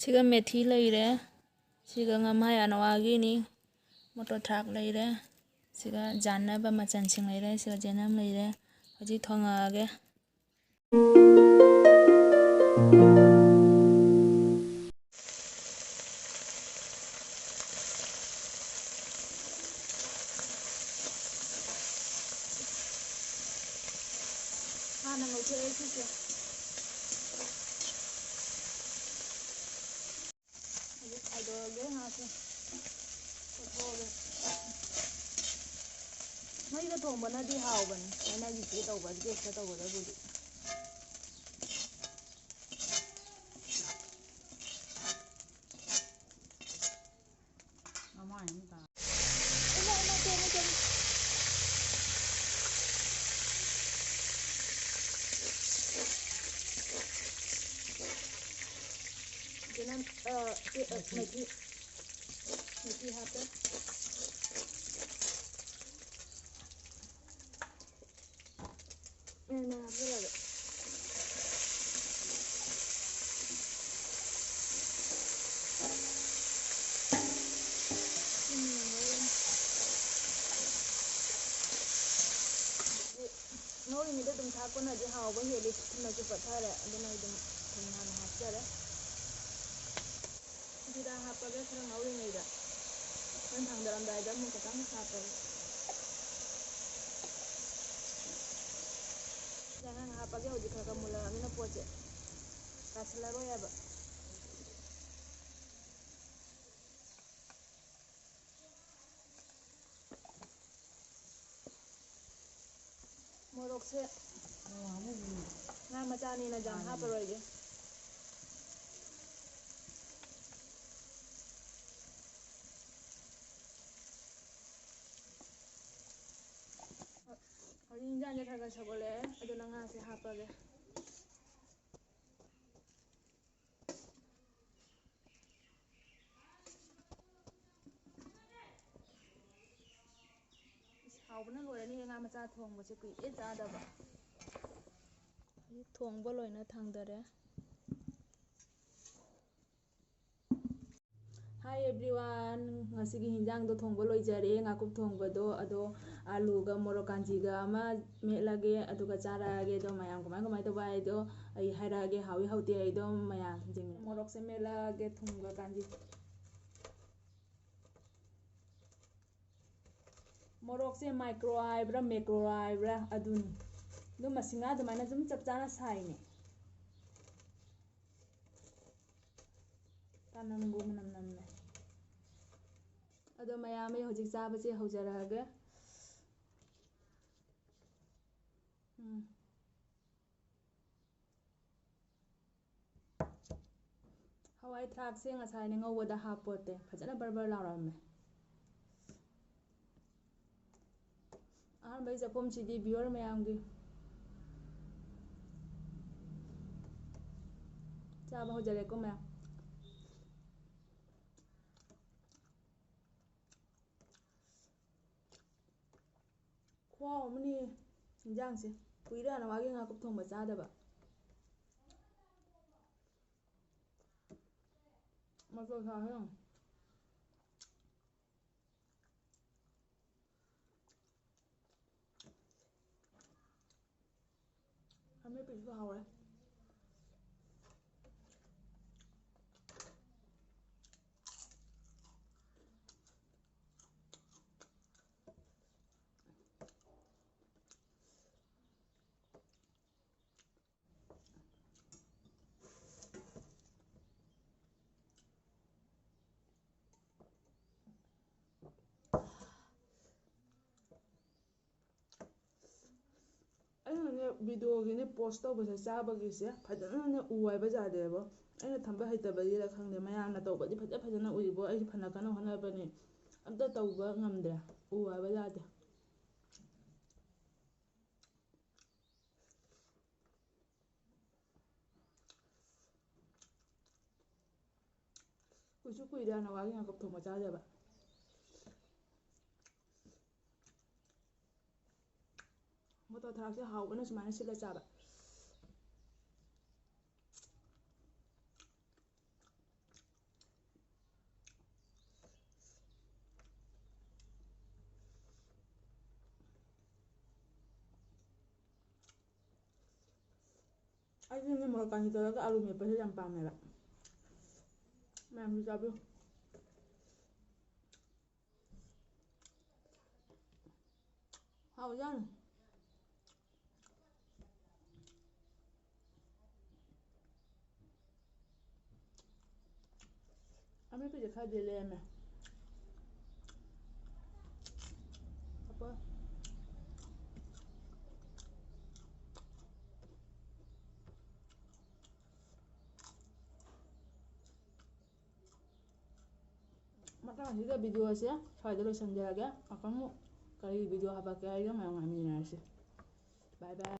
सिगा मेथी लेरे सिगा ngam anawagini motor thak leire siga janaba machan sing leire siga janam leire hoji thongage hana ngoche ekike adoge hase toge mai da thong bana di hauban ana ji ti tawba ge sa tawba da budi mama ni ta ina te jangan methi hate na bela ngori ni da dum tha ko na di haw ba hele na ju pathare aduna dum thina na hapjare jira hapaga khara ngori ni da man thang daram dai da mu ka tang hapa jangan hapaga hoji ka mula amina poche kasla ro ya ba morok se na macani na jam hapa ro ge Ini jangan jaga sabole, ada nanga se hapa ge. Hau bana loi ni nga macha thong ba se kui e cha da ba. Ni thong ba loi na thang dare. Hi everyone, ngasigi hinjang do thong ba loi jare nga kup thong ba do ado alu ga morok kanji ga ama melage aduga charage do mayam kamai to bai do ai hairage hawi hauti ai do mayam jing morok se melage thong ga kanji morok se micro aibra macro aibra adun do masinga do mana zum chap chana sai ne tanam bu nam nam ne ado mayam ai hojik cha ba se hojaraga hawai thak se ngasai ne ngawada hapote phajana barbar laurame ahan bai japom chidi viewer mayamgi chaba hojare ko mayam wow mani hinjang se kuira na wagi nga kup thong ba cha da ba ma so tha he ame pi so hawe video gini post to basa chaba gi se phajana ne uwai ba ja de bo aina thamba haita ba ira khang de maya na to ba di phajana ui bo ai phana kana hona ba ni amta tawba ngamde uwai ba ja de kuchu kuira na wagi nga kap thong ma cha ja ba moto thak se hau bana sumana sila cha ba ꯑꯩꯁꯨꯅꯦ ꯃꯣꯔꯣꯛ ꯀꯥꯟꯆꯤ ꯇꯧꯔꯒ ꯑꯥꯂꯨ ꯃꯦꯠꯄꯁꯦ ꯌꯥꯝ ꯄꯥꯝꯃꯦꯕ ꯃꯌꯥꯝꯁꯨ ꯆꯥꯕꯤꯌꯨ ꯍꯥꯎꯖꯥꯠꯅꯤ ꯑꯃꯦꯠꯄꯁꯦ ꯈꯔꯗꯤ ꯂꯦꯝꯃꯦ ꯃꯊꯪ ꯑꯁꯤꯗ ꯚꯤꯗꯤꯑꯣꯁꯦ ꯁ꯭ꯋꯥꯏꯗ ꯂꯣꯏꯁꯤꯟꯖꯔꯒꯦ ꯑꯃꯨꯛ ꯀꯔꯤ ꯚꯤꯗꯤꯑꯣ ꯍꯥꯞꯄꯛꯀꯦ ꯍꯥꯏꯗꯣ ꯃꯌꯥꯝ ꯉꯥꯏꯃꯤꯟꯅꯔꯁꯤ ꯕꯥꯏ ꯕꯥꯏ